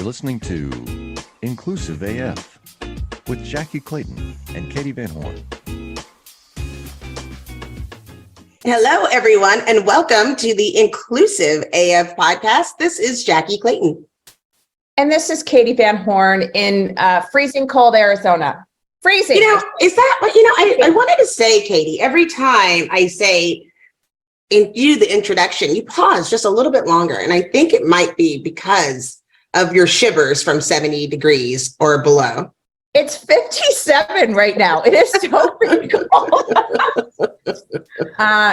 listening to Inclusive AF with Jackie Clayton and Katie Van Horn. Hello, everyone, and welcome to the Inclusive AF podcast. This is Jackie Clayton. And this is Katie Van Horn in freezing cold Arizona. Freezing. Is that what, I wanted to say, Katie, every time I say and do the introduction, you pause just a little bit longer. And I think it might be because of your shivers from 70 degrees or below. It's 57 right now. It is so cold.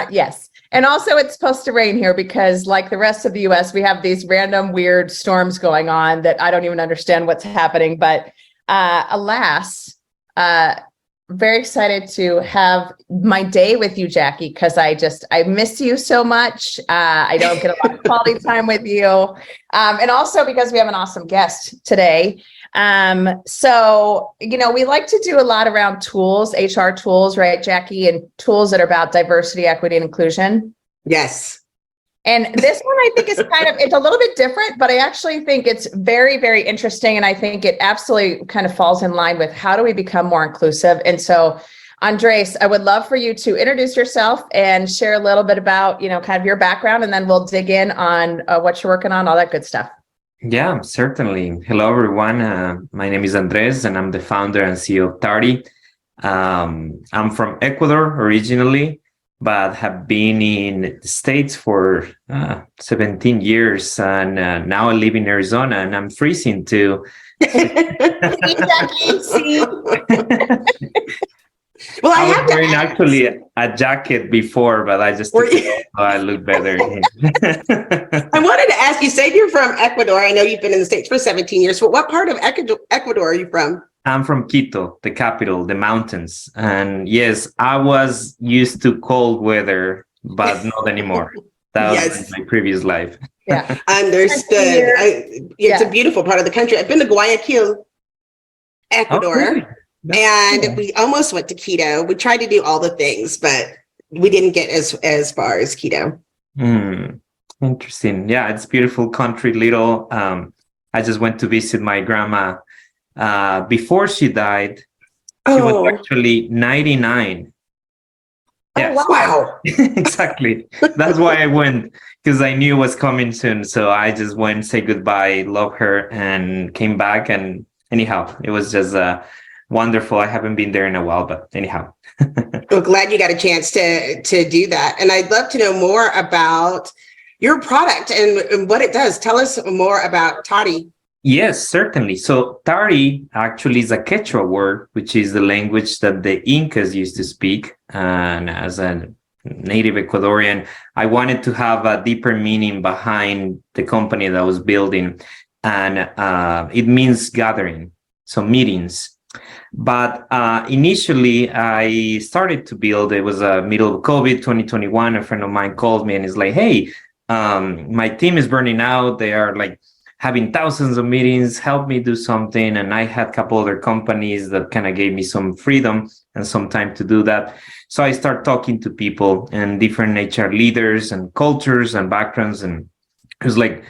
Yes. And also it's supposed to rain here because like the rest of the US, we have these random weird storms going on that I don't even understand what's happening. But alas, very excited to have my day with you, Jackie, because I miss you so much. I don't get a lot of quality time with you. And also because we have an awesome guest today. So, we like to do a lot around tools, HR tools, right, Jackie, and tools that are about diversity, equity, and inclusion. Yes. And this one, I think, is it's a little bit different, but I actually think it's very, very interesting. And I think it absolutely kind of falls in line with how do we become more inclusive. And so, Andres, I would love for you to introduce yourself and share a little bit about, kind of your background, and then we'll dig in on what you're working on, all that good stuff. Yeah, certainly. Hello, everyone. My name is Andres, and I'm the founder and CEO of Tardy. I'm from Ecuador originally, but have been in the States for 17 years, and now I live in Arizona, and I'm freezing too. Well, I was wearing actually a jacket before, but I just took it off so I look better. I wanted to ask you, say you're from Ecuador. I know you've been in the States for 17 years, but what part of Ecuador are you from? I'm from Quito, the capital, the mountains. And yes, I was used to cold weather, but not anymore. That was my previous life. Yeah. Understood. It's a beautiful part of the country. I've been to Guayaquil, Ecuador. Oh, really? And we almost went to Quito. We tried to do all the things, but we didn't get as far as Quito. Interesting. Yeah, it's beautiful country, little. I just went to visit my grandma before she died. She was actually 99. Yes. Oh, wow. Exactly. That's why I went, because I knew it was coming soon. So I just went, say goodbye, love her, and came back. And anyhow, it was just wonderful. I haven't been there in a while, but anyhow. Well, glad you got a chance to do that. And I'd love to know more about your product and what it does. Tell us more about Tardy. Yes, certainly. So Tardy actually is a Quechua word, which is the language that the Incas used to speak. And as a native Ecuadorian, I wanted to have a deeper meaning behind the company that I was building. And it means gathering, so meetings. But initially, I started to build, it was middle of COVID, 2021. A friend of mine called me and is like, hey, my team is burning out. They are like having thousands of meetings. Help me do something. And I had a couple other companies that kind of gave me some freedom and some time to do that. So I started talking to people and different HR leaders and cultures and backgrounds. And it was like,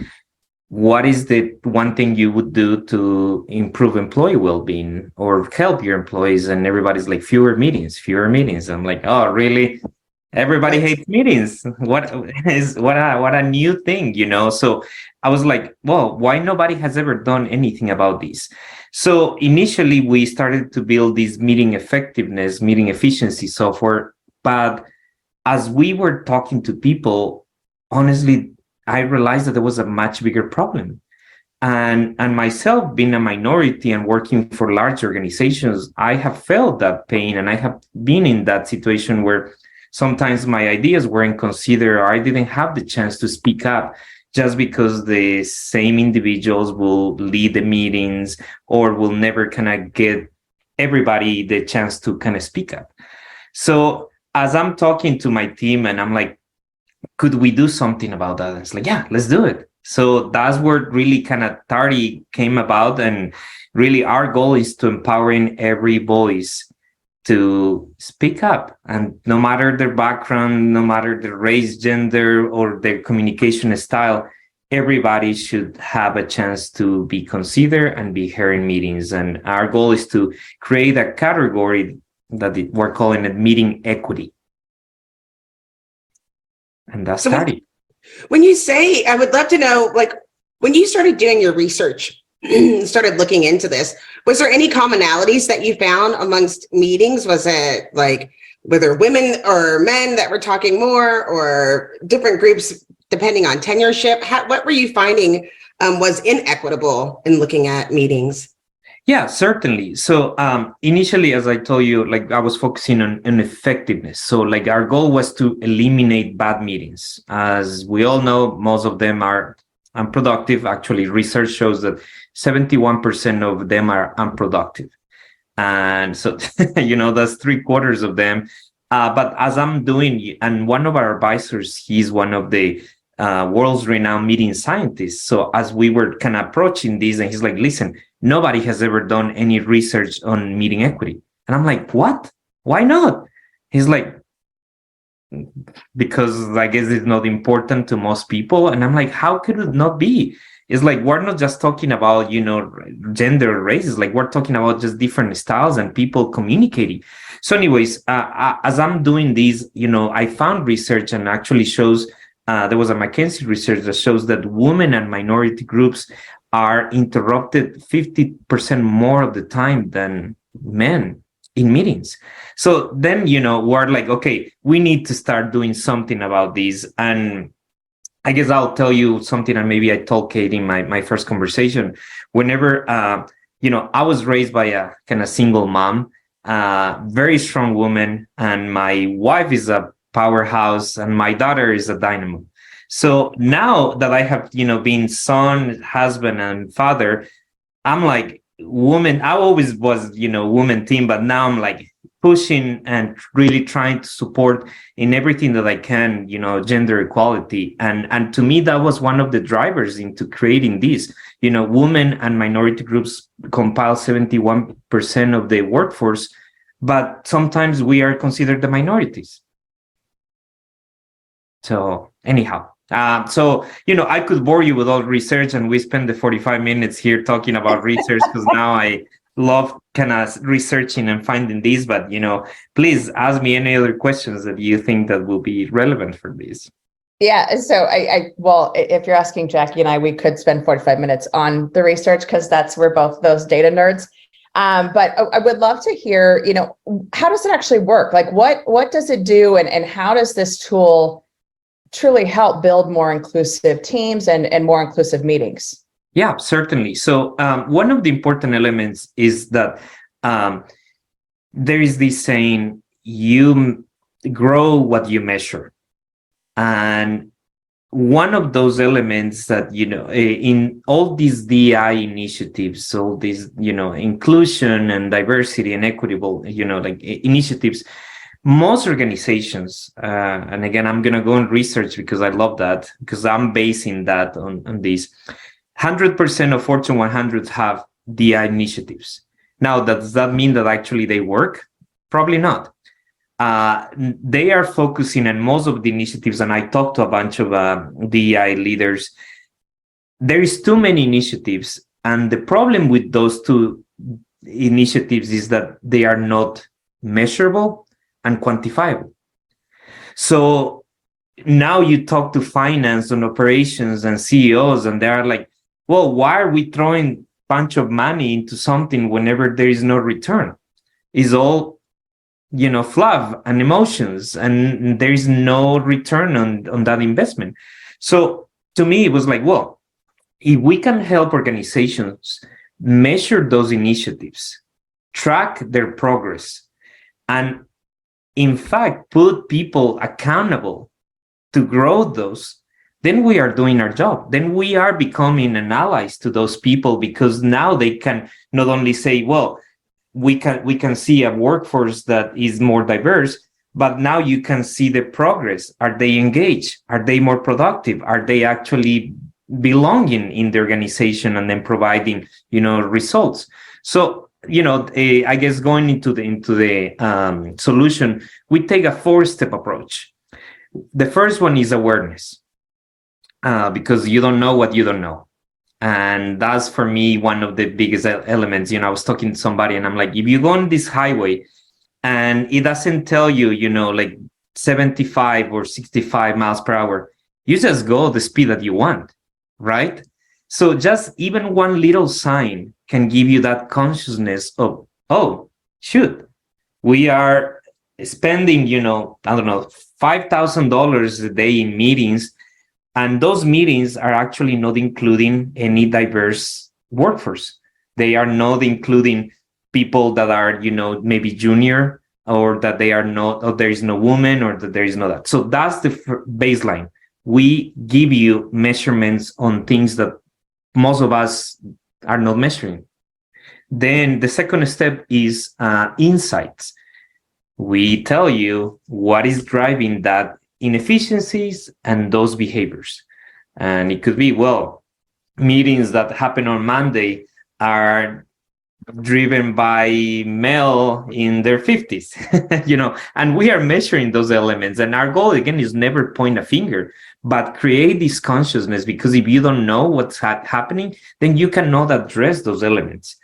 what is the one thing you would do to improve employee well-being or help your employees? And everybody's like, fewer meetings. I'm like, oh, really? Everybody hates meetings. What a new thing, So I was like, well, why nobody has ever done anything about this? So initially we started to build this meeting effectiveness, meeting efficiency software. But as we were talking to people, honestly, I realized that there was a much bigger problem. And myself being a minority and working for large organizations, I have felt that pain. And I have been in that situation where sometimes my ideas weren't considered, or I didn't have the chance to speak up just because the same individuals will lead the meetings or will never kind of get everybody the chance to kind of speak up. So as I'm talking to my team and I'm like, could we do something about that? It's like, yeah, let's do it. So that's where really kind of Tardy came about. And really our goal is to empowering every voice to speak up, and no matter their background, no matter their race, gender, or their communication style, everybody should have a chance to be considered and be heard in meetings. And our goal is to create a category that we're calling it meeting equity. And that's Tari. When you say, I would love to know, like, when you started doing your research, started looking into this, was there any commonalities that you found amongst meetings? Was it like whether women or men that were talking more, or different groups depending on tenureship? What were you finding was inequitable in looking at meetings? Yeah, certainly. So initially, as I told you, like I was focusing on effectiveness. So like our goal was to eliminate bad meetings. As we all know, most of them are unproductive. Actually, research shows that 71% of them are unproductive. And so, that's 3/4 of them. But as I'm doing, and one of our advisors, he's one of the world's renowned meeting scientists. So as we were kind of approaching this, and he's like, listen, nobody has ever done any research on meeting equity. And I'm like, what? Why not? He's like, because I guess it's not important to most people. And I'm like, how could it not be? It's like, we're not just talking about, gender or races, like we're talking about just different styles and people communicating. So anyways, as I'm doing this, I found research and actually shows, there was a McKinsey research that shows that women and minority groups are interrupted 50% more of the time than men in meetings. So then, we're like, okay, we need to start doing something about this. And I guess I'll tell you something, and maybe I told Katie in my first conversation. Whenever, I was raised by a kind of single mom, very strong woman, and my wife is a powerhouse, and my daughter is a dynamo. So now that I have, been son, husband, and father, I'm like, woman. I always was, woman team, but now I'm like pushing and really trying to support in everything that I can, gender equality. And to me, that was one of the drivers into creating this. Women and minority groups compile 71% of the workforce, but sometimes we are considered the minorities. So anyhow, I could bore you with all research, and we spend the 45 minutes here talking about research because now I love kind of researching and finding these, but, please ask me any other questions that you think that will be relevant for this. Yeah. So well, if you're asking Jackie and I, we could spend 45 minutes on the research because we're both those data nerds. But I would love to hear, how does it actually work? Like what does it do? And how does this tool truly help build more inclusive teams and more inclusive meetings? Yeah, certainly. So one of the important elements is that there is this saying, you grow what you measure. And one of those elements that, in all these DI initiatives, all these, inclusion and diversity and equitable, initiatives, most organizations, and again, I'm going to go and research because I love that, because I'm basing that on this. 100% of Fortune 100 have DI initiatives. Now, does that mean that actually they work? Probably not. They are focusing on most of the initiatives, and I talked to a bunch of DEI leaders. There is too many initiatives, and the problem with those two initiatives is that they are not measurable and quantifiable. So now you talk to finance and operations and CEOs, and they are like, well, why are we throwing a bunch of money into something whenever there is no return? It's all fluff and emotions, and there is no return on that investment. So to me, it was like, well, if we can help organizations measure those initiatives, track their progress, and in fact, put people accountable to grow those, then we are doing our job. Then we are becoming an allies to those people, because now they can not only say, well, we can see a workforce that is more diverse, but now you can see the progress. Are they engaged? Are they more productive? Are they actually belonging in the organization and then providing, results? So, I guess going into the solution, we take a 4-step approach. The first one is awareness. because you don't know what you don't know. And that's for me one of the biggest elements. I was talking to somebody and I'm like, if you go on this highway and it doesn't tell you, like 75 or 65 miles per hour, you just go the speed that you want, right? So just even one little sign can give you that consciousness of, oh, shoot, we are spending, I don't know, $5,000 a day in meetings. And those meetings are actually not including any diverse workforce. They are not including people that are, maybe junior, or that they are not, or there is no woman, or that there is no that. So that's the baseline. We give you measurements on things that most of us are not measuring. Then the second step is insights. We tell you what is driving that inefficiencies and those behaviors. And it could be, well, meetings that happen on Monday are driven by male in their 50s, and we are measuring those elements. And our goal, again, is never point a finger, but create this consciousness, because if you don't know what's happening, then you cannot address those elements.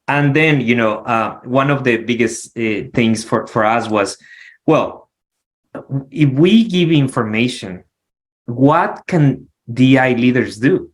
And then, one of the biggest things for us was, well, if we give information, what can DI leaders do?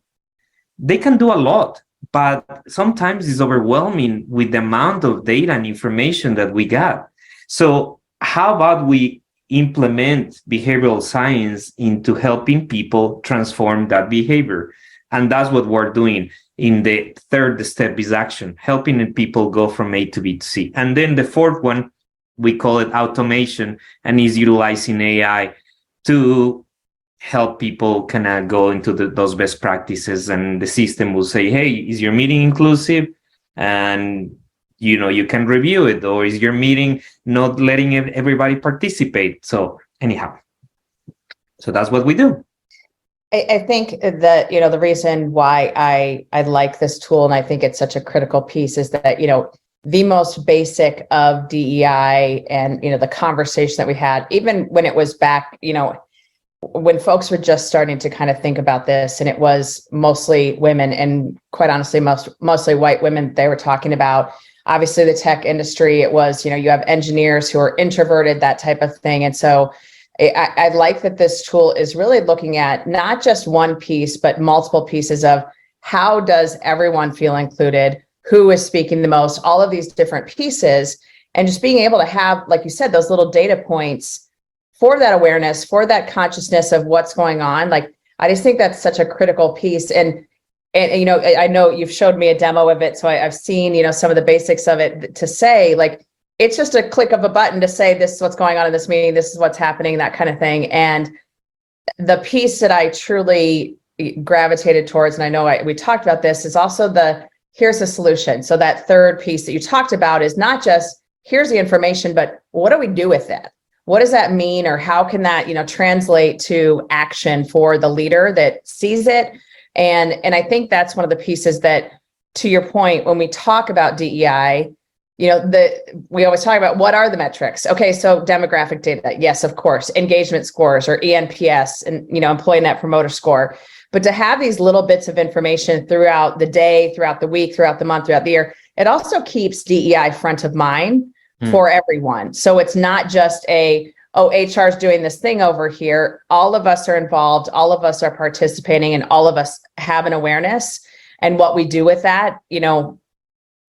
They can do a lot, but sometimes it's overwhelming with the amount of data and information that we got. So how about we implement behavioral science into helping people transform that behavior? And that's what we're doing. In the third step is action, helping people go from A to B to C. And then the fourth one, we call it automation, and is utilizing AI to help people kind of go into those best practices. And the system will say, hey, is your meeting inclusive? And, you can review it. Or is your meeting not letting everybody participate? So anyhow, so that's what we do. I think that, the reason why I like this tool, and I think it's such a critical piece, is that, the most basic of DEI and, the conversation that we had, even when it was back, when folks were just starting to kind of think about this, and it was mostly women, and quite honestly, mostly white women they were talking about. Obviously, the tech industry, it was, you have engineers who are introverted, that type of thing. And so I like that this tool is really looking at not just one piece, but multiple pieces of how does everyone feel included, who is speaking the most, all of these different pieces, and just being able to have, like you said, those little data points for that awareness, for that consciousness of what's going on. Like, I just think that's such a critical piece. And I know you've showed me a demo of it, so I've seen, some of the basics of it, to say, like, it's just a click of a button to say, this is what's going on in this meeting, this is what's happening, that kind of thing. And the piece that I truly gravitated towards, and I know we talked about this, is also here's the solution. So that third piece that you talked about is not just, here's the information, but what do we do with that? What does that mean? Or how can that, translate to action for the leader that sees it? And I think that's one of the pieces that, to your point, when we talk about DEI, we always talk about what are the metrics. Okay, so demographic data, yes, of course, engagement scores or ENPS, and employee net promoter score. But to have these little bits of information throughout the day, throughout the week, throughout the month, throughout the year, it also keeps DEI front of mind for everyone. So it's not just HR is doing this thing over here. All of us are involved, all of us are participating, and all of us have an awareness. And what we do with that,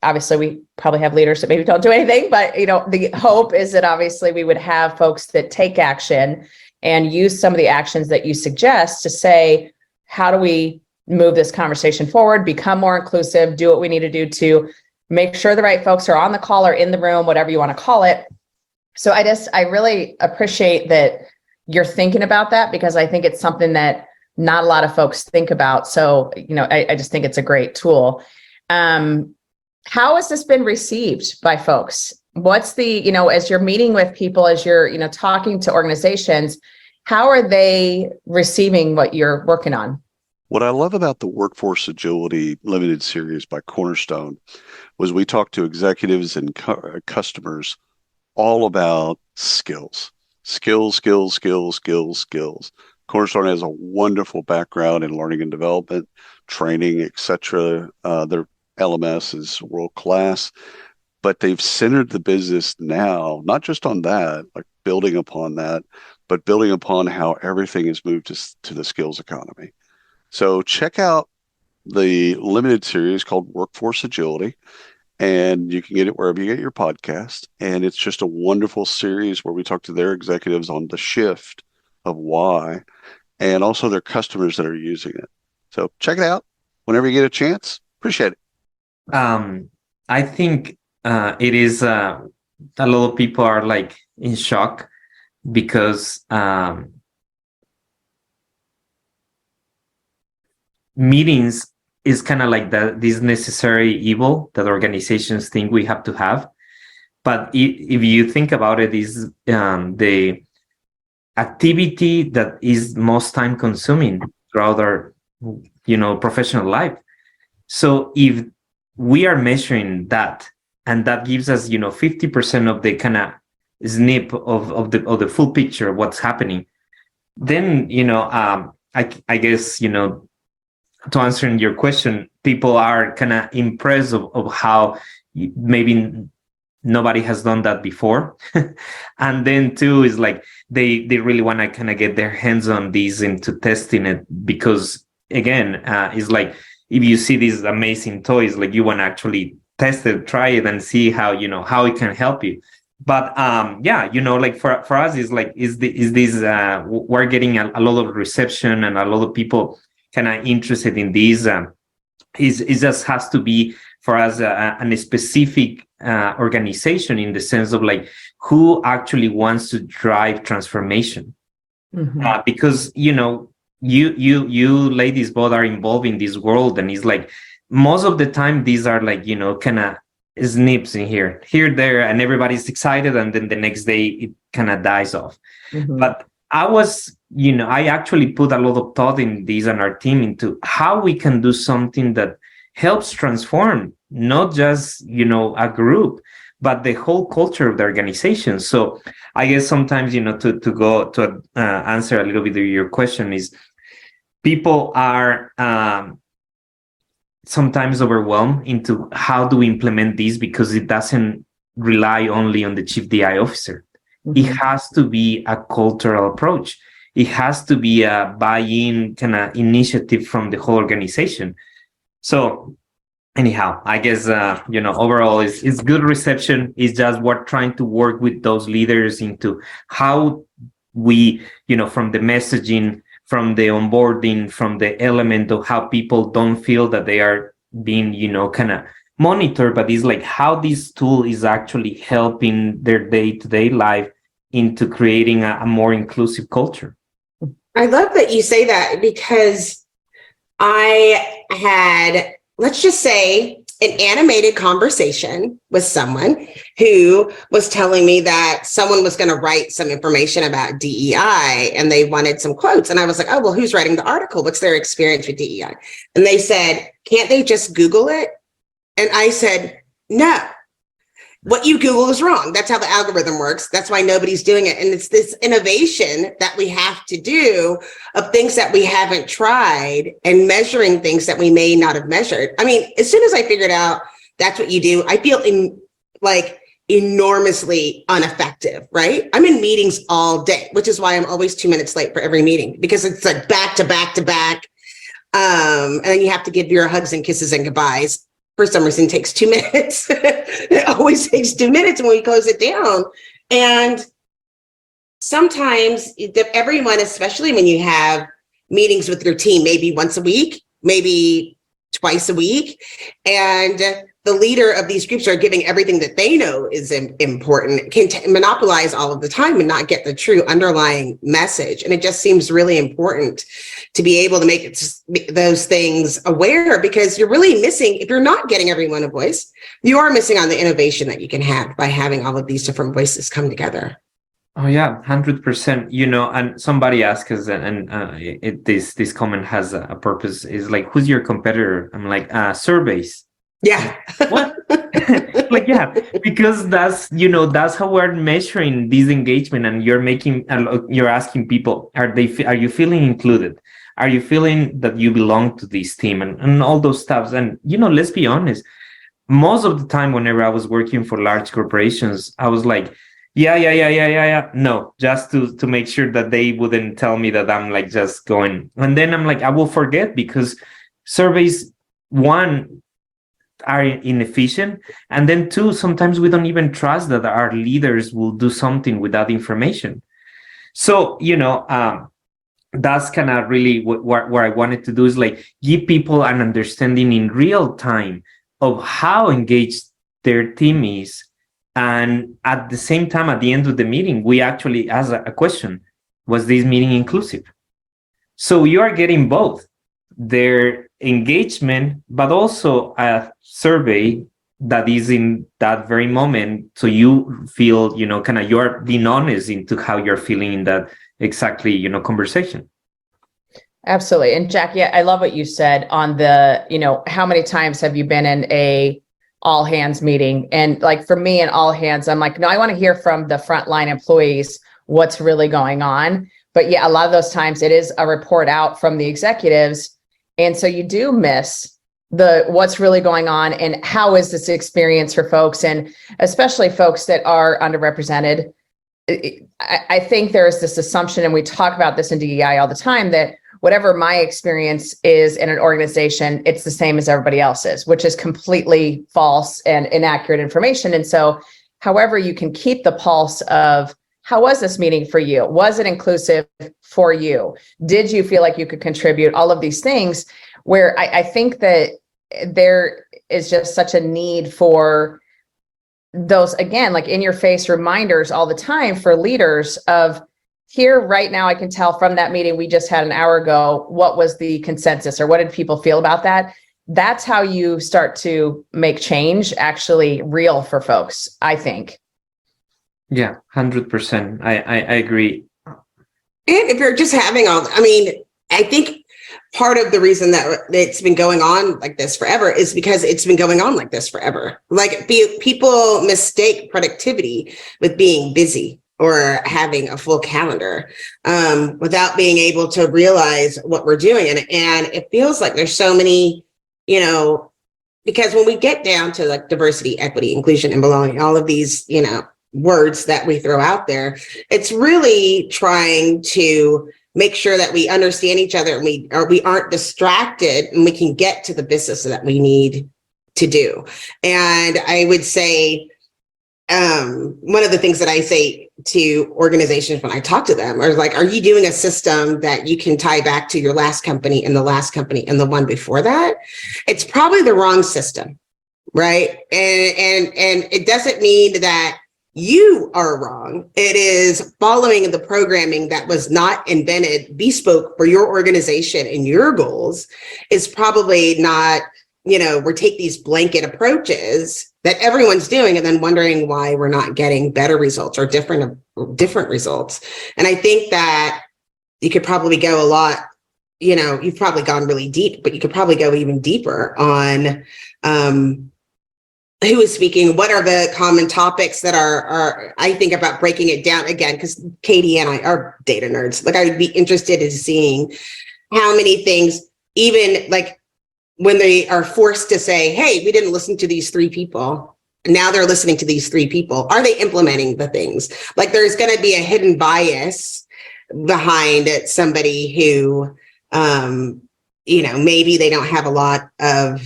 obviously we probably have leaders that maybe don't do anything, but the hope is that obviously we would have folks that take action and use some of the actions that you suggest to say, how do we move this conversation forward, become more inclusive, do what we need to do to make sure the right folks are on the call or in the room, whatever you want to call it. So I really appreciate that you're thinking about that, because I think it's something that not a lot of folks think about. So, I just think it's a great tool. How has this been received by folks? What's as you're meeting with people, as you're, talking to organizations, how are they receiving what you're working on? What I love about the Workforce Agility Limited Series by Cornerstone was we talked to executives and customers all about skills. Cornerstone has a wonderful background in learning and development, training, etc. Their LMS is world class, but they've centered the business now, not just on that, like building upon that, but building upon how everything is moved to the skills economy. So check out the limited series called Workforce Agility, and you can get it wherever you get your podcast. And it's just a wonderful series where we talk to their executives on the shift of why, and also their customers that are using it. So check it out whenever you get a chance. Appreciate it. I think it is a lot of people are like in shock because meetings is kind of like this necessary evil that organizations think we have to have. But if you think about it, is the activity that is most time consuming throughout our professional life. So if we are measuring that, and that gives us 50% of the kind of snip of the full picture of what's happening, then I guess to answering your question, people are kind of impressed of how maybe nobody has done that before. And then two is like they really want to kind of get their hands on these into testing it, because again, it's like if you see these amazing toys, like you want to actually test it, try it, and see how how it can help you. But like for us, is like is this we're getting a lot of reception and a lot of people kind of interested in these. It just has to be for us a specific organization, in the sense of like who actually wants to drive transformation. Mm-hmm. Because you ladies both are involved in this world, and it's like most of the time these are like kind of snips in here, there, and everybody's excited, and then the next day it kind of dies off. Mm-hmm. But I actually put a lot of thought in this and our team into how we can do something that helps transform not just a group, but the whole culture of the organization. So I guess sometimes to go to answer a little bit of your question, is people are sometimes overwhelmed into how do we implement this, because it doesn't rely only on the chief DI officer. Mm-hmm. It has to be a cultural approach. It has to be a buy-in kind of initiative from the whole organization. So anyhow, I guess, overall it's good reception. It's just we're trying to work with those leaders into how we, from the messaging, from the onboarding, from the element of how people don't feel that they are being, kind of monitored, but it's like how this tool is actually helping their day-to-day life into creating a more inclusive culture. I love that you say that, because I had, let's just say, an animated conversation with someone who was telling me that someone was going to write some information about DEI and they wanted some quotes. And I was like, oh, well, who's writing the article? What's their experience with DEI? And they said, can't they just Google it? And I said, no. What you Google is wrong. That's how the algorithm works. That's why nobody's doing it. And it's this innovation that we have to do of things that we haven't tried and measuring things that we may not have measured. I mean, as soon as I figured out that's what you do, I feel enormously ineffective, right? I'm in meetings all day, which is why I'm always 2 minutes late for every meeting, because it's like back to back to back. And then you have to give your hugs and kisses and goodbyes. For some reason, it takes 2 minutes. It always takes 2 minutes when we close it down. And sometimes everyone, especially when you have meetings with your team, maybe once a week, maybe twice a week, and the leader of these groups are giving everything that they know is important, can monopolize all of the time and not get the true underlying message. And it just seems really important to be able to make those things aware, because you're really missing, if you're not getting everyone a voice, you are missing on the innovation that you can have by having all of these different voices come together. Oh yeah, 100%. And somebody asked us, and this comment has a purpose. Is like, who's your competitor? I'm like, surveys. Yeah. What? Like, yeah, because that's how we're measuring this engagement, and you're asking people, are you feeling included? Are you feeling that you belong to this team, and all those stuffs? And let's be honest, most of the time whenever I was working for large corporations, I was like, yeah. No, just to make sure that they wouldn't tell me that I'm like just going. And then I'm like, I will forget, because surveys, one, are inefficient, and then two, sometimes we don't even trust that our leaders will do something with that information. So that's kind of really what I wanted to do, is like give people an understanding in real time of how engaged their team is. And at the same time, at the end of the meeting, we actually ask a question: was this meeting inclusive? So you are getting both their engagement, but also a survey that is in that very moment. So you feel, kind of you're being honest into how you're feeling in that exactly, conversation. Absolutely. And Jackie, I love what you said on the, how many times have you been in a all hands meeting? And like for me in all hands, I'm like, no, I want to hear from the frontline employees what's really going on. But yeah, a lot of those times it is a report out from the executives. And so you do miss the what's really going on and how is this experience for folks, and especially folks that are underrepresented. I think there is this assumption, and we talk about this in DEI all the time, that whatever my experience is in an organization, it's the same as everybody else's, which is completely false and inaccurate information. And so however you can keep the pulse of how was this meeting for you? Was it inclusive for you? Did you feel like you could contribute? All of these things, where I think that there is just such a need for those, again, like in your face reminders all the time for leaders of, here right now, I can tell from that meeting we just had an hour ago, what was the consensus, or what did people feel about that? That's how you start to make change actually real for folks, I think. Yeah, 100%. I agree. And if you're just having I think part of the reason that it's been going on like this forever is because it's been going on like this forever. Like people mistake productivity with being busy or having a full calendar, without being able to realize what we're doing. And it feels like there's so many, because when we get down to like diversity, equity, inclusion, and belonging, all of these, words that we throw out there, it's really trying to make sure that we understand each other, and we aren't distracted, and we can get to the business that we need to do. And I would say, one of the things that I say to organizations when I talk to them are like, are you doing a system that you can tie back to your last company and the last company and the one before that? It's probably the wrong system, right? And it doesn't mean that you are wrong. It is following the programming that was not invented bespoke for your organization and your goals is probably not, we take these blanket approaches that everyone's doing and then wondering why we're not getting better results or different results. And I think that you could probably go a lot, you've probably gone really deep, but you could probably go even deeper on, who is speaking, what are the common topics that are I think about breaking it down again, because Katie and I are data nerds. Like, I would be interested in seeing how many things, even like when they are forced to say, hey, we didn't listen to these 3 people. Now they're listening to these 3 people. Are they implementing the things? Like, there's going to be a hidden bias behind somebody who, maybe they don't have a lot of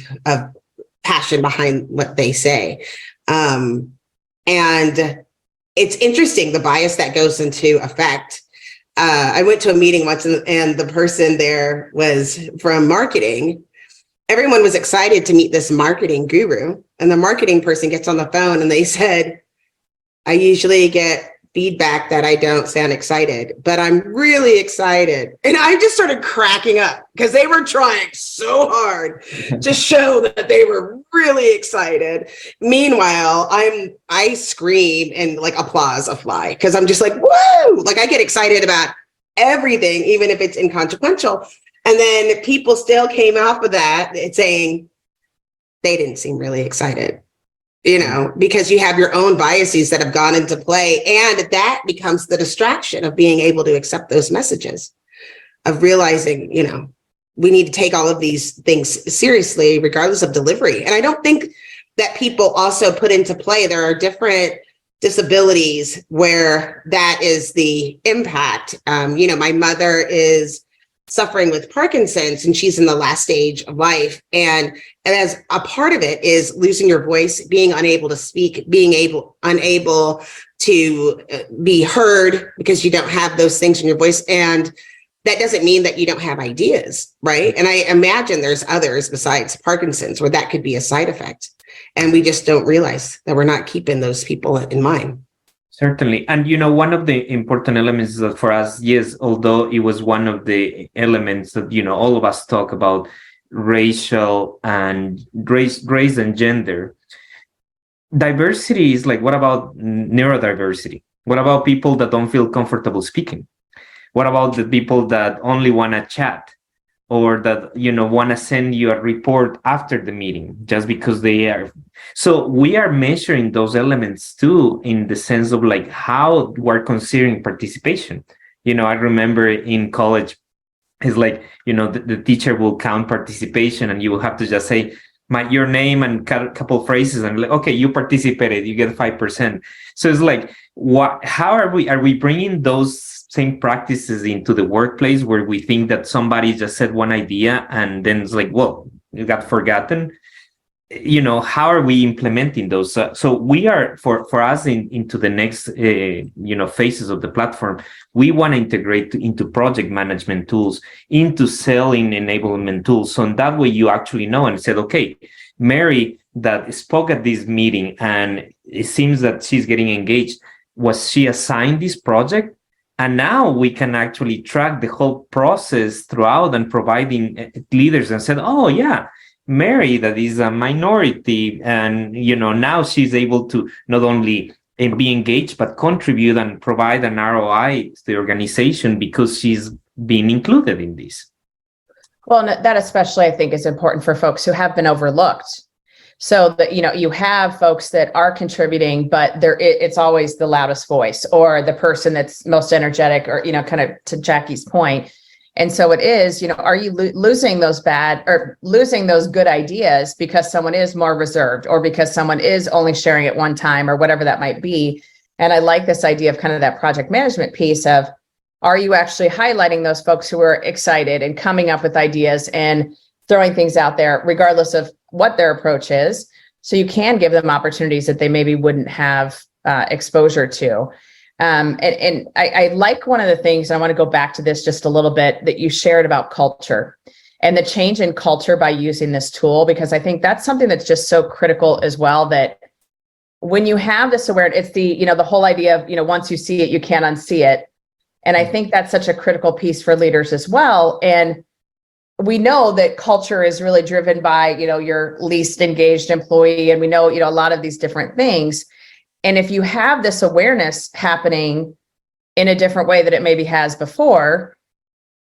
passion behind what they say. And it's interesting, the bias that goes into effect. I went to a meeting once and the person there was from marketing. Everyone was excited to meet this marketing guru. And the marketing person gets on the phone and they said, I usually get feedback that I don't sound excited, but I'm really excited. And I just started cracking up because they were trying so hard to show that they were really excited. Meanwhile, I scream and like applause fly because I'm just like, whoa, like I get excited about everything, even if it's inconsequential. And then people still came off of that saying, they didn't seem really excited, because you have your own biases that have gone into play. And that becomes the distraction of being able to accept those messages, of realizing, we need to take all of these things seriously, regardless of delivery. And I don't think that people also put into play, there are different disabilities where that is the impact. My mother is suffering with Parkinson's, and she's in the last stage of life. And as a part of it is losing your voice, being unable to speak, unable to be heard because you don't have those things in your voice. And that doesn't mean that you don't have ideas, right? And I imagine there's others besides Parkinson's where that could be a side effect. And we just don't realize that we're not keeping those people in mind. Certainly. And, one of the important elements that for us, yes, although it was one of the elements that, all of us talk about racial and race and gender, diversity is like, what about neurodiversity? What about people that don't feel comfortable speaking? What about the people that only want to chat, or that, want to send you a report after the meeting just because they are? So we are measuring those elements too, in the sense of like how we're considering participation. I remember in college, it's like, the teacher will count participation and you will have to just say your name and a couple phrases and like, okay, you participated, you get 5%. So it's like, how are we bringing those same practices into the workplace where we think that somebody just said one idea and then it's like, well, you got forgotten? How are we implementing those? So we are, for us into the next, phases of the platform, we want to integrate into project management tools, into selling enablement tools. So in that way, you actually know and said, okay, Mary that spoke at this meeting and it seems that she's getting engaged. Was she assigned this project? And now we can actually track the whole process throughout and providing leaders and said, oh, yeah, Mary, that is a minority. And, now she's able to not only be engaged, but contribute and provide an ROI to the organization because she's being included in this. Well, that especially, I think, is important for folks who have been overlooked. So that, you have folks that are contributing, but it's always the loudest voice or the person that's most energetic or, kind of to Jackie's point. And so it is, are you losing those good ideas because someone is more reserved or because someone is only sharing at one time or whatever that might be? And I like this idea of kind of that project management piece of, are you actually highlighting those folks who are excited and coming up with ideas and throwing things out there, regardless of what their approach is, so you can give them opportunities that they maybe wouldn't have exposure to. And I like one of the things, and I want to go back to this just a little bit, that you shared about culture and the change in culture by using this tool, because I think that's something that's just so critical as well, that when you have this awareness, it's the whole idea of, once you see it, you can't unsee it. And I think that's such a critical piece for leaders as well. And we know that culture is really driven by, your least engaged employee. And we know, a lot of these different things. And if you have this awareness happening in a different way that it maybe has before,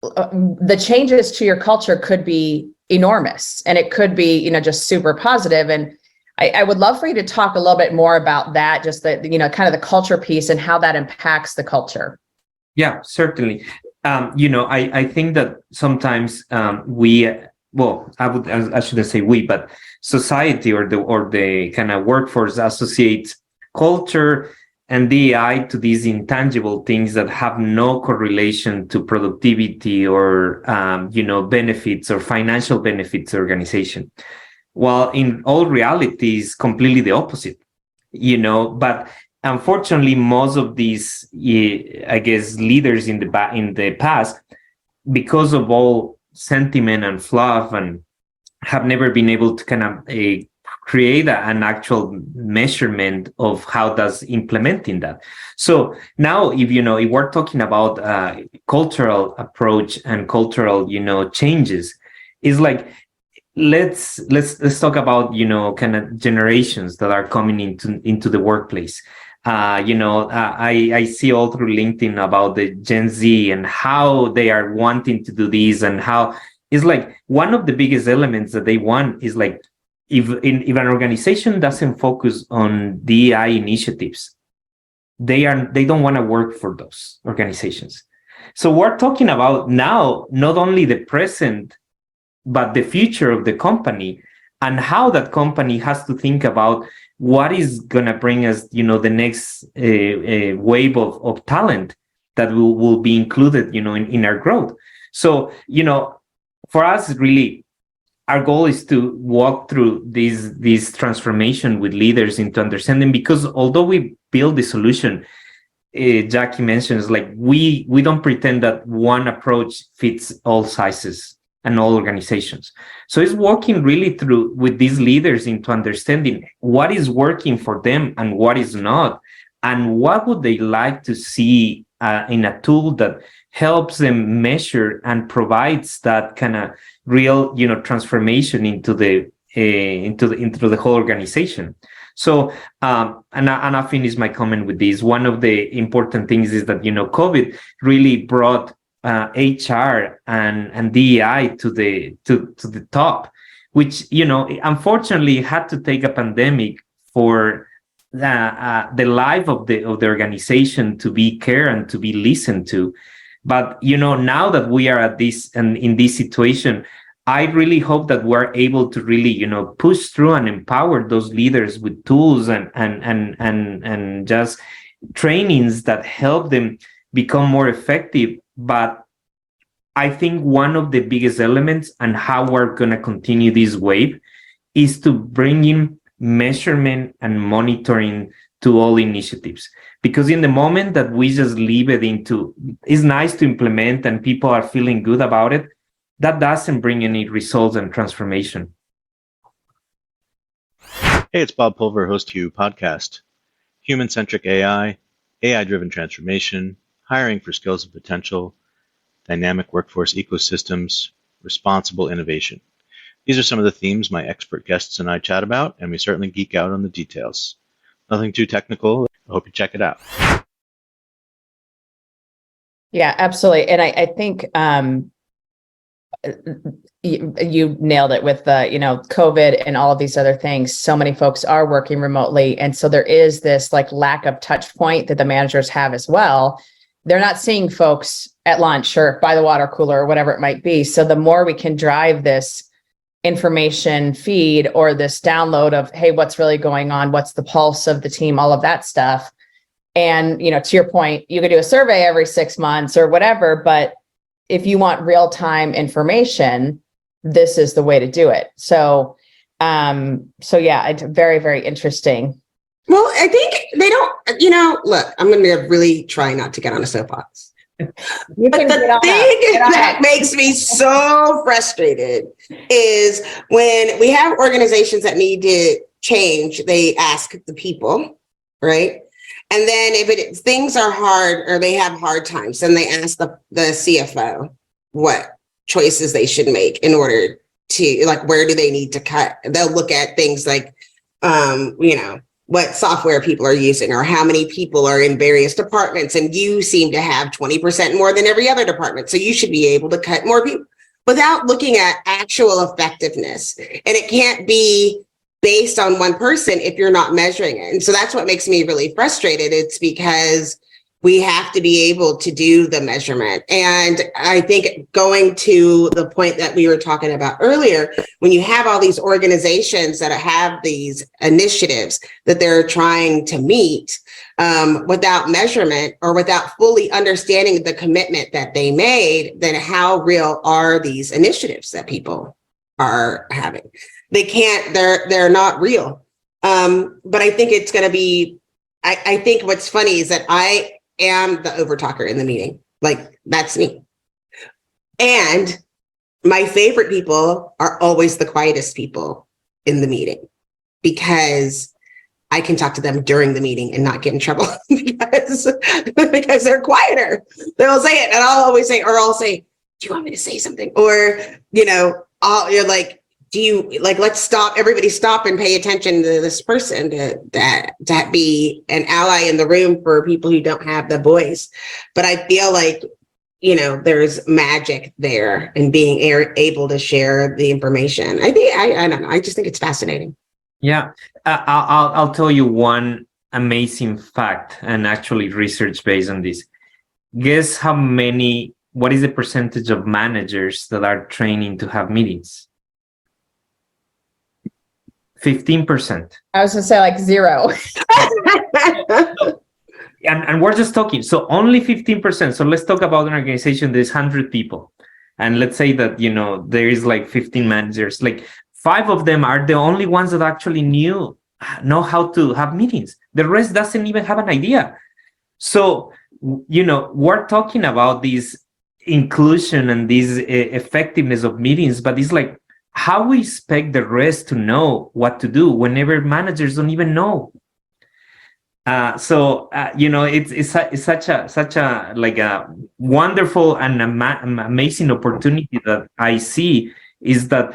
the changes to your culture could be enormous, and it could be, just super positive. And I would love for you to talk a little bit more about that, just the, kind of the culture piece and how that impacts the culture. Yeah, certainly. I think that sometimes I shouldn't say we, but society or the kind of workforce associates culture and DEI to these intangible things that have no correlation to productivity or, benefits or financial benefits to the organization. While in all reality is completely the opposite, but unfortunately, most of these, leaders in the past, because of all sentiment and fluff, and have never been able to kind of create an actual measurement of how does implementing that. So now, if we're talking about cultural approach and cultural, changes, is like, let's talk about kind of generations that are coming into the workplace. I see all through LinkedIn about the Gen Z and how they are wanting to do this, and how it's like one of the biggest elements that they want is like, if an organization doesn't focus on DEI initiatives, they don't want to work for those organizations. So we're talking about now not only the present, but the future of the company, and how that company has to think about what is going to bring us, the next wave of talent that will be included, in our growth. So, for us, really, our goal is to walk through this transformation with leaders into understanding, because although we build the solution, Jackie mentions, like, we don't pretend that one approach fits all sizes and all organizations. So it's working really through with these leaders into understanding what is working for them and what is not, and what would they like to see in a tool that helps them measure and provides that kind of real, transformation into the whole organization. So, and I finish my comment with this. One of the important things is that, COVID really brought HR and DEI to the top, which, unfortunately had to take a pandemic for the life of the organization to be cared and to be listened to. But, now that we are at this and in this situation, I really hope that we're able to really, push through and empower those leaders with tools and just trainings that help them become more effective. But I think one of the biggest elements and how we're going to continue this wave is to bring in measurement and monitoring to all initiatives. Because in the moment that we just leave it into, it's nice to implement and people are feeling good about it, that doesn't bring any results and transformation. Hey, it's Bob Pulver, host of You Podcast. Human-centric AI, AI-driven transformation, hiring for skills and potential, dynamic workforce ecosystems, responsible innovation. These are some of the themes my expert guests and I chat about, and we certainly geek out on the details. Nothing too technical. I hope you check it out. Yeah, absolutely. And I think you nailed it with the, COVID and all of these other things. So many folks are working remotely. And so there is this like lack of touch point that the managers have as well. They're not seeing folks at lunch or by the water cooler or whatever it might be. So the more we can drive this information feed or this download of, hey, what's really going on? What's the pulse of the team? All of that stuff. And, to your point, you could do a survey every 6 months or whatever, but if you want real-time information, this is the way to do it. So yeah, it's very, very interesting. Well, I think they don't, look, I'm going to really try not to get on a soapbox. But the thing that makes me so frustrated is when we have organizations that need to change, they ask the people, right? And then if things are hard or they have hard times, then they ask the CFO what choices they should make in order to, like, where do they need to cut? They'll look at things like, what software people are using or how many people are in various departments. And you seem to have 20% more than every other department. So you should be able to cut more people without looking at actual effectiveness. And it can't be based on one person if you're not measuring it. And so that's what makes me really frustrated. It's because we have to be able to do the measurement. And I think going to the point that we were talking about earlier, when you have all these organizations that have these initiatives that they're trying to meet without measurement or without fully understanding the commitment that they made, then how real are these initiatives that people are having? They can't, they're not real. But I think it's going to be, I think what's funny is that I am the overtalker in the meeting. Like, that's me. And my favorite people are always the quietest people in the meeting because I can talk to them during the meeting and not get in trouble because they're quieter. They'll say it and I'll say, do you want me to say something? Or, you're like, let's stop, everybody stop and pay attention to this person to be an ally in the room for people who don't have the voice. But I feel like, there's magic there in being able to share the information. I don't know. I just think it's fascinating. Yeah, I'll tell you one amazing fact, and actually research based on this. Guess what is the percentage of managers that are training to have meetings? 15%. I was going to say like 0. And we're just talking, so only 15%. So let's talk about an organization, there's 100 people. And let's say that, there is like 15 managers, like 5 of them are the only ones that actually know how to have meetings. The rest doesn't even have an idea. So, we're talking about this inclusion and this effectiveness of meetings, but it's like, how we expect the rest to know what to do whenever managers don't even know. It's such a like a wonderful and amazing opportunity that I see, is that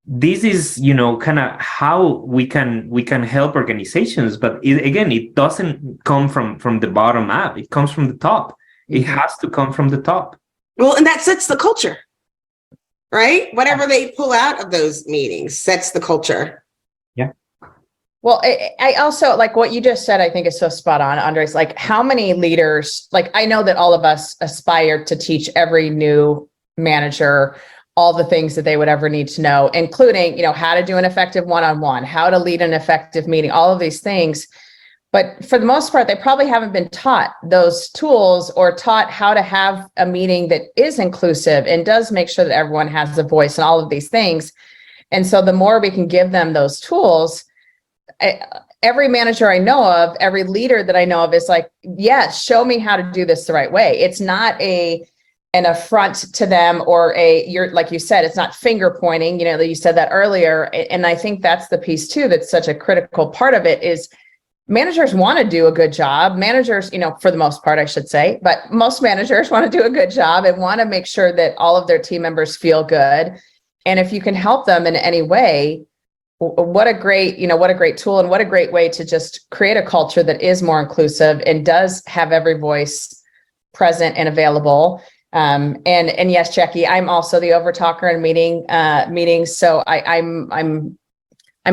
this is kind of how we can help organizations, but it doesn't come from the bottom up. It comes from the top. It has to come from the top. Well, and that sets the culture, right? Whatever they pull out of those meetings sets the culture. Yeah. Well, I also like what you just said, I think is so spot on, Andres. Like, how many leaders, like, I know that all of us aspire to teach every new manager all the things that they would ever need to know, including, how to do an effective one-on-one, how to lead an effective meeting, all of these things. But for the most part, they probably haven't been taught those tools or taught how to have a meeting that is inclusive and does make sure that everyone has a voice and all of these things. And so the more we can give them those tools, every manager I know of, every leader that I know of is like, yes, show me how to do this the right way. It's not an affront to them or you're like you said, it's not finger pointing, that you said that earlier. And I think that's the piece too, that's such a critical part of it is managers want to do a good job. Managers, for the most part, I should say, but most managers want to do a good job and want to make sure that all of their team members feel good. And if you can help them in any way, what a great tool and what a great way to just create a culture that is more inclusive and does have every voice present and available. And yes, Jackie, I'm also the overtalker in meetings. So I'm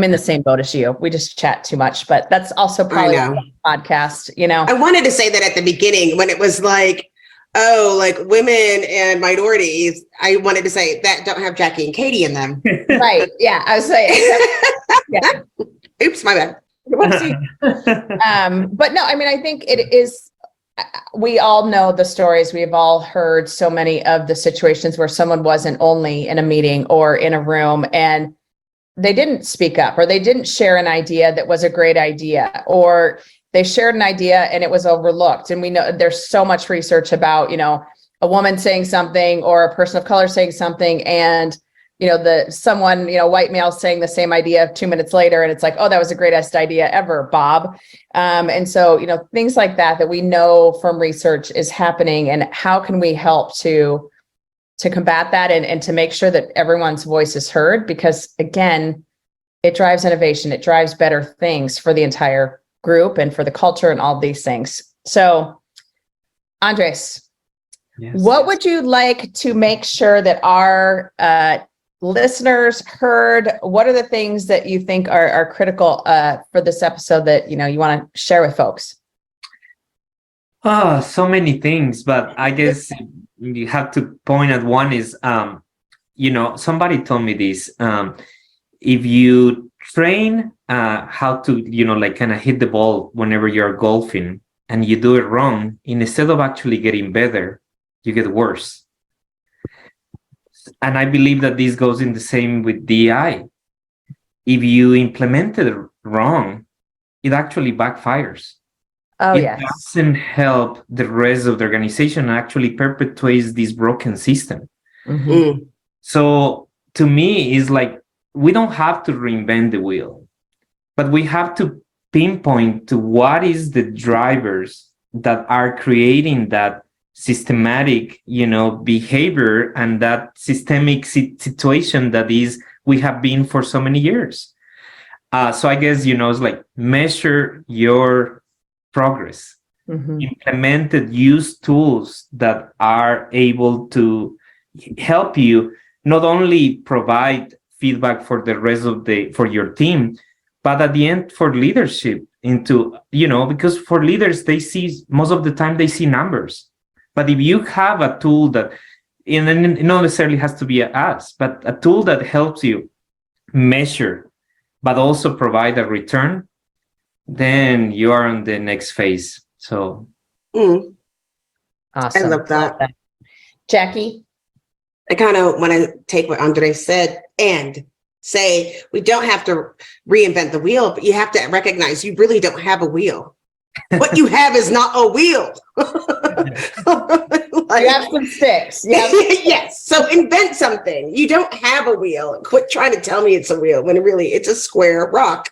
in the same boat as you. We just chat too much, but that's also probably a podcast, I wanted to say that at the beginning when it was like, oh, like women and minorities, I wanted to say that don't have Jackie and Katie in them. Right. Yeah. I was saying, yeah. Oops, my bad. But no, I mean, I think it is, we all know the stories. We've all heard so many of the situations where someone wasn't only in a meeting or in a room and they didn't speak up, or they didn't share an idea that was a great idea, or they shared an idea and it was overlooked. And we know there's so much research about, a woman saying something or a person of color saying something and, someone, white male saying the same idea 2 minutes later. And it's like, oh, that was the greatest idea ever, Bob. And so, things like that we know from research is happening, and how can we help to combat that and to make sure that everyone's voice is heard? Because again, it drives innovation. It drives better things for the entire group and for the culture and all these things. So, Andres, what would you like to make sure that our listeners heard? What are the things that you think are critical for this episode that you want to share with folks? Oh, so many things, but I guess you have to point at one is, somebody told me this. If you train how to, kind of hit the ball whenever you're golfing and you do it wrong, instead of actually getting better, you get worse. And I believe that this goes in the same with DI. If you implement it wrong, it actually backfires. Oh, it yes. doesn't help the rest of the organization, actually perpetuates this broken system. Mm-hmm. So to me, it's like, we don't have to reinvent the wheel, but we have to pinpoint to what is the drivers that are creating that systematic, behavior and that systemic situation that is we have been for so many years. So I guess, it's like measure your progress. implemented, use tools that are able to help you not only provide feedback for the rest of for your team, but at the end for leadership into, because for leaders, they see most of the time they see numbers. But if you have a tool that, and it not necessarily has to be us, but a tool that helps you measure, but also provide a return, then you are on the next phase. So Awesome. I Awesome. love that. Jackie? I kind of want to take what Andre said and say, we don't have to reinvent the wheel, but you have to recognize you really don't have a wheel. What you have is not a wheel. You have some sticks. Yes. So invent something. You don't have a wheel. Quit trying to tell me it's a wheel when it's a square rock.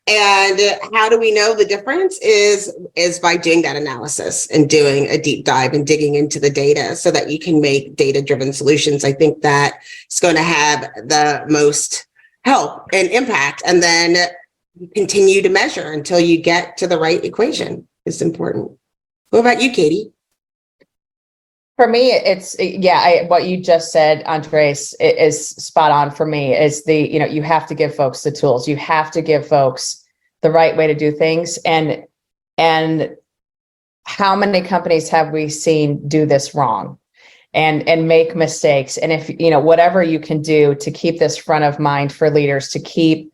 And how do we know the difference is by doing that analysis and doing a deep dive and digging into the data so that you can make data-driven solutions. I think that is going to have the most help and impact. And then continue to measure until you get to the right equation. It's important. What about you, Katie? For me, it's what you just said, Andres, is spot on for me. Is you have to give folks the tools. You have to give folks the right way to do things. And how many companies have we seen do this wrong and make mistakes? And if, whatever you can do to keep this front of mind for leaders, to keep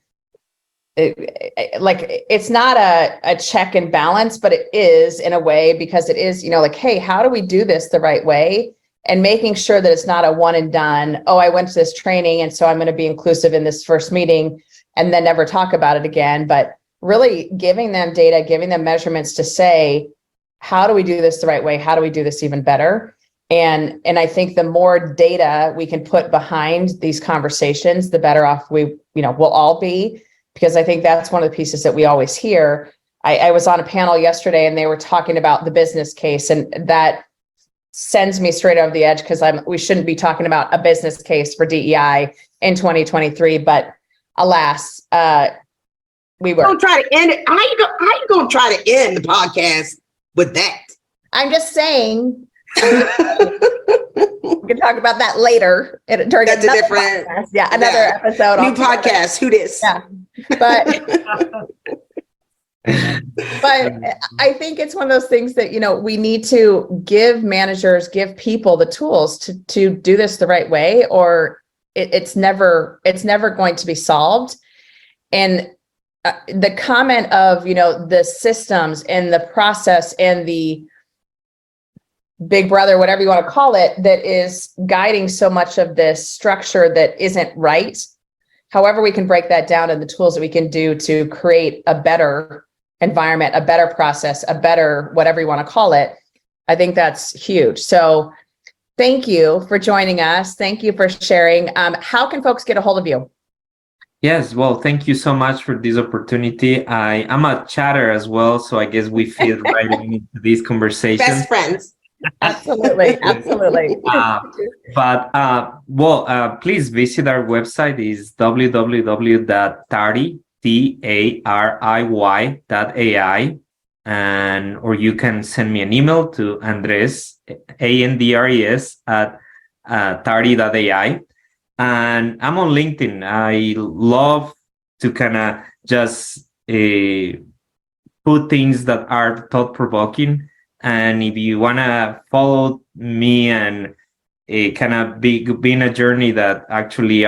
it's not a check and balance, but it is in a way, because it is, hey, how do we do this the right way? And making sure that it's not a one and done. Oh, I went to this training, and so I'm going to be inclusive in this first meeting and then never talk about it again. But really giving them data, giving them measurements to say, how do we do this the right way? How do we do this even better? And I think the more data we can put behind these conversations, the better off we'll all be. Because I think that's one of the pieces that we always hear. I was on a panel yesterday and they were talking about the business case, and that sends me straight over the edge, because we shouldn't be talking about a business case for DEI in 2023. But alas, we were. Don't try to end it. How you gonna try to end the podcast with that? I'm just saying. We can talk about that later. During That's a different podcast. Another episode. New podcast. Who this? Yeah, but I think it's one of those things that we need to give managers, give people the tools to do this the right way, or it's never going to be solved. And the comment of the systems and the process and the big brother, whatever you want to call it, that is guiding so much of this structure that isn't right. However, we can break that down in the tools that we can do to create a better environment, a better process, a better whatever you want to call it. I think that's huge. So thank you for joining us. Thank you for sharing. How can folks get a hold of you? Yes, well, thank you so much for this opportunity. I'm a chatter as well, so I guess we fit right into these conversations. Best friends. Absolutely. Please visit our website. Is www.tariy.ai, or you can send me an email to Andres, ANDRES, at tari.ai. And I'm on LinkedIn. I love to kind of just put things that are thought-provoking. And if you want to follow me and kind of be in a journey that actually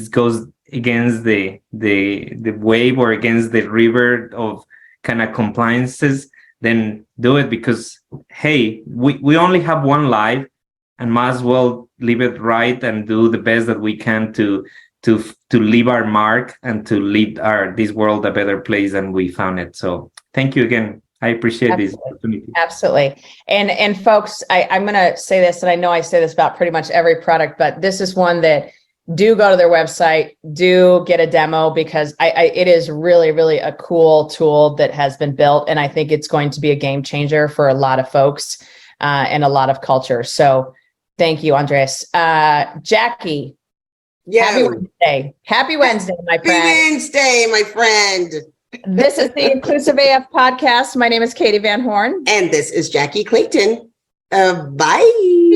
goes against the wave or against the river of kind of compliances, then do it, because hey, we only have one life and might as well live it right and do the best that we can to leave our mark and to leave this world a better place than we found it. So thank you again. I appreciate this opportunity. Absolutely. And folks, I'm going to say this, and I know I say this about pretty much every product, but this is one that do go to their website, do get a demo, because it is really, really a cool tool that has been built. And I think it's going to be a game changer for a lot of folks and a lot of cultures. So thank you, Andres. Jackie, happy Wednesday. Happy Wednesday, my friend. Happy Wednesday, my friend. This is the Inclusive AF podcast. My name is Katie Van Horn. And this is Jackie Clayton. Bye.